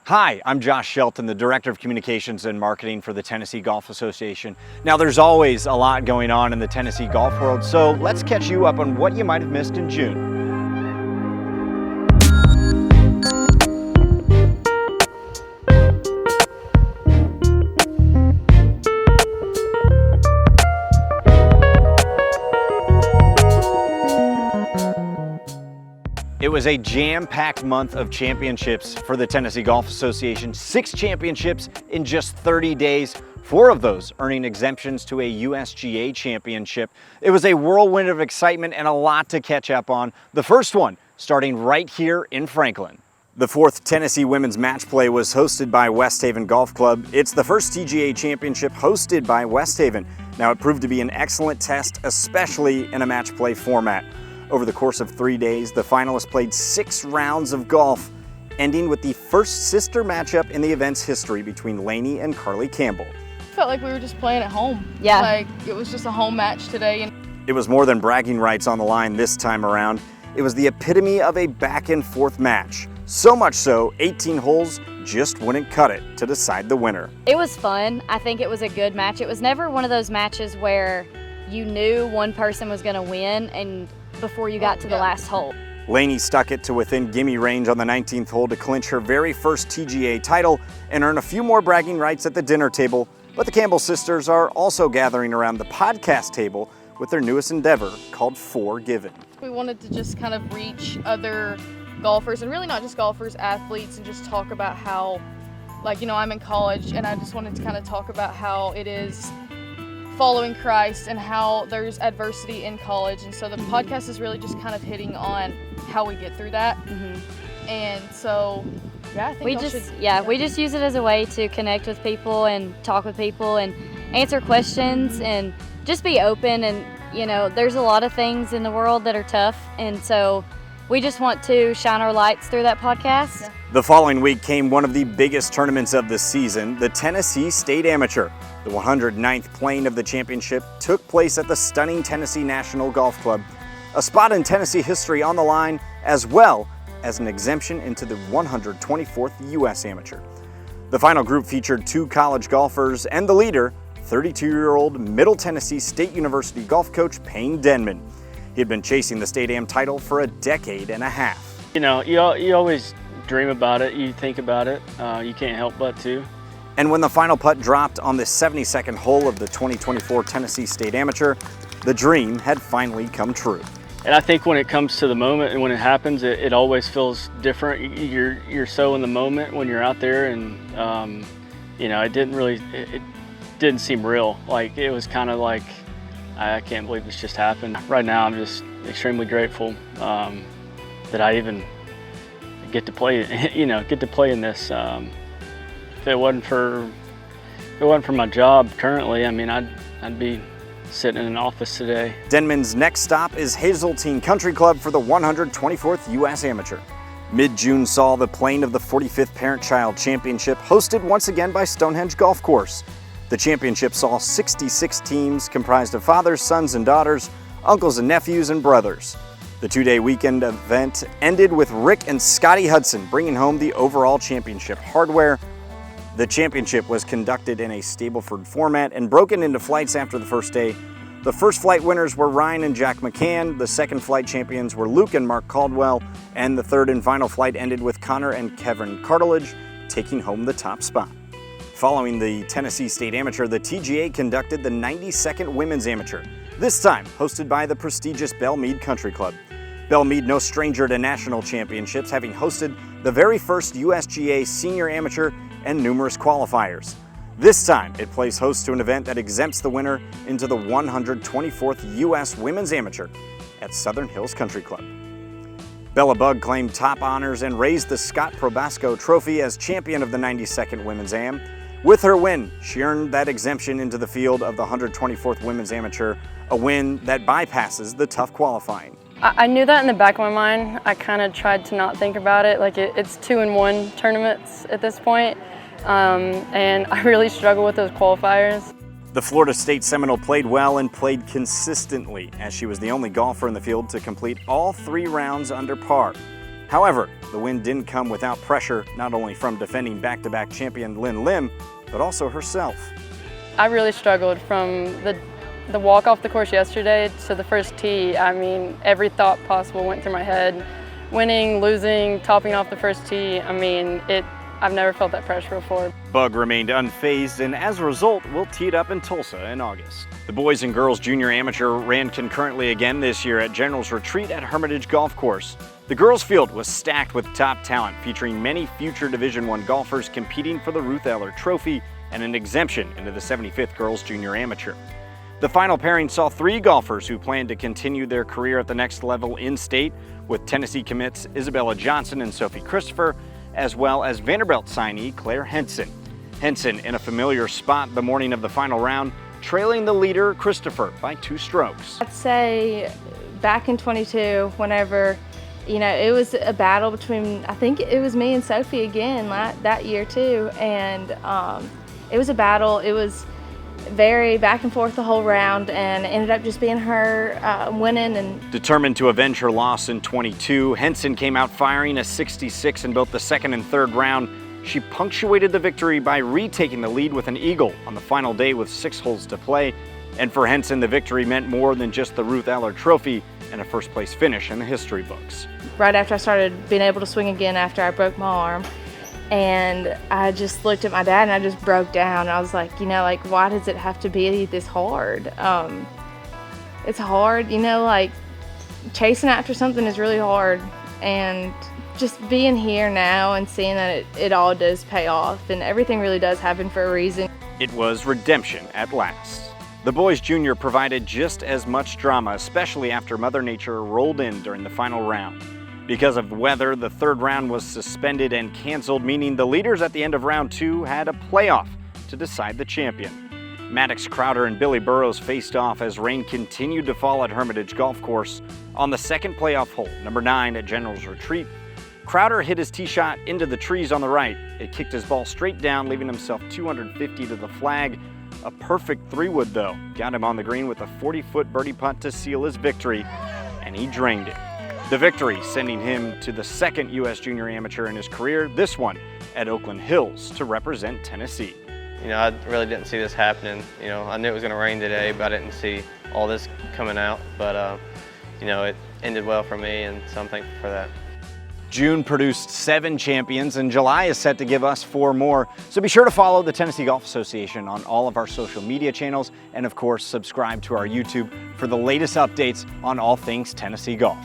Hi, I'm Josh Shelton, the Director of Communications and Marketing for the Tennessee Golf Association. Now, there's always a lot going on in the Tennessee golf world, so let's catch you up on what you might have missed in June. It was a jam-packed month of championships for the Tennessee Golf Association. 6 championships in just 30 days, 4 of those earning exemptions to a USGA championship. It was a whirlwind of excitement and a lot to catch up on. The first one starting right here in Franklin. The 4th Tennessee Women's Match Play was hosted by West Haven Golf Club. It's the first TGA championship hosted by West Haven. Now, it proved to be an excellent test, especially in a match play format. Over the course of 3 days, the finalists played 6 rounds of golf, ending with the first sister matchup in the event's history between Lainey and Carly Campbell. Felt like we were just playing at home. Yeah. Like it was just a home match today. It was more than bragging rights on the line this time around. It was the epitome of a back and forth match. So much so, 18 holes just wouldn't cut it to decide the winner. It was fun. I think it was a good match. It was never one of those matches where you knew one person was going to win and before you got to the last hole. Lainey stuck it to within gimme range on the 19th hole to clinch her very first TGA title and earn a few more bragging rights at the dinner table. But the Campbell sisters are also gathering around the podcast table with their newest endeavor called Forgiven. We wanted to just kind of reach other golfers, and really not just golfers, athletes, and just talk about how, I'm in college, and I just wanted to kind of talk about how it is following Christ and how there's adversity in college. And so the podcast is really just kind of hitting on how we get through that. And so, I think we just use it as a way to connect with people and talk with people and answer questions and just be open. And, there's a lot of things in the world that are tough. And so we just want to shine our lights through that podcast. Yeah. The following week came one of the biggest tournaments of the season, the Tennessee State Amateur. The 109th playing of the championship took place at the stunning Tennessee National Golf Club. A spot in Tennessee history on the line, as well as an exemption into the 124th U.S. Amateur. The final group featured 2 college golfers and the leader, 32-year-old Middle Tennessee State University golf coach Payne Denman. He had been chasing the State Am title for a decade and a half. You always dream about it, you think about it, you can't help but to. And when the final putt dropped on the 72nd hole of the 2024 Tennessee State Amateur, the dream had finally come true. And I think when it comes to the moment and when it happens, it always feels different. You're so in the moment when you're out there, and it didn't seem real. Like it was kind of like, I can't believe this just happened. Right now, I'm just extremely grateful that I even get to play. Get to play in this. If it wasn't for my job currently, I'd be sitting in an office today. Denman's next stop is Hazeltine Country Club for the 124th U.S. Amateur. Mid-June saw the playing of the 45th Parent-Child Championship, hosted once again by Stonehenge Golf Course. The championship saw 66 teams comprised of fathers, sons, and daughters, uncles and nephews, and brothers. The 2-day weekend event ended with Rick and Scotty Hudson bringing home the overall championship hardware. The championship was conducted in a Stableford format and broken into flights after the first day. The first flight winners were Ryan and Jack McCann, the second flight champions were Luke and Mark Caldwell, and the third and final flight ended with Connor and Kevin Cartilage taking home the top spot. Following the Tennessee State Amateur, the TGA conducted the 92nd Women's Amateur, this time hosted by the prestigious Belle Meade Country Club. Belle Meade, no stranger to national championships, having hosted the very first USGA Senior Amateur and numerous qualifiers. This time, it plays host to an event that exempts the winner into the 124th U.S. Women's Amateur at Southern Hills Country Club. Bella Bug claimed top honors and raised the Scott Probasco Trophy as champion of the 92nd Women's Am. With her win, she earned that exemption into the field of the 124th Women's Amateur, a win that bypasses the tough qualifying. I knew that in the back of my mind. I kind of tried to not think about it. It's 2-in-1 tournaments at this point, and I really struggle with those qualifiers. The Florida State Seminole played well and played consistently, as she was the only golfer in the field to complete all 3 rounds under par. However, the win didn't come without pressure, not only from defending back-to-back champion Lynn Lim, but also herself. I really struggled from the walk off the course yesterday to the first tee. I mean, every thought possible went through my head. Winning, losing, topping off the first tee, I mean, I've never felt that pressure before. Bug remained unfazed and as a result will tee it up in Tulsa in August. The boys and girls junior amateur ran concurrently again this year at General's Retreat at Hermitage Golf Course. The girls' field was stacked with top talent, featuring many future Division I golfers competing for the Ruth Eller Trophy and an exemption into the 75th Girls Junior Amateur. The final pairing saw 3 golfers who plan to continue their career at the next level in-state, with Tennessee commits Isabella Johnson and Sophie Christopher, as well as Vanderbilt signee Claire Henson. Henson in a familiar spot the morning of the final round, trailing the leader Christopher by 2 strokes. I'd say back in 22, whenever, it was a battle between, I think it was me and Sophie again that year too, and it was a battle. It was very back and forth the whole round, and it ended up just being her winning. And determined to avenge her loss in 22, Henson came out firing a 66 in both the second and third round. She punctuated the victory by retaking the lead with an eagle on the final day with 6 holes to play. And for Henson, the victory meant more than just the Ruth Eller Trophy and a first place finish in the history books. Right after I started being able to swing again after I broke my arm, and I just looked at my dad and I just broke down. I was like, why does it have to be this hard? It's hard, chasing after something is really hard. And just being here now and seeing that it all does pay off and everything really does happen for a reason. It was redemption at last. The boys junior provided just as much drama, especially after Mother Nature rolled in during the final round. Because of weather, the third round was suspended and canceled, meaning the leaders at the end of round 2 had a playoff to decide the champion. Maddox Crowder and Billy Burrows faced off as rain continued to fall at Hermitage Golf Course. On the second playoff hole, number 9 at General's Retreat, Crowder hit his tee shot into the trees on the right. It kicked his ball straight down, leaving himself 250 to the flag. A perfect 3-wood though got him on the green with a 40-foot birdie putt to seal his victory, and he drained it. The victory sending him to the 2nd U.S. Junior Amateur in his career, this one at Oakland Hills to represent Tennessee. I really didn't see this happening. I knew it was going to rain today, but I didn't see all this coming out. But, it ended well for me, and so I'm thankful for that. June produced 7 champions, and July is set to give us 4 more. So be sure to follow the Tennessee Golf Association on all of our social media channels, and of course, subscribe to our YouTube for the latest updates on all things Tennessee golf.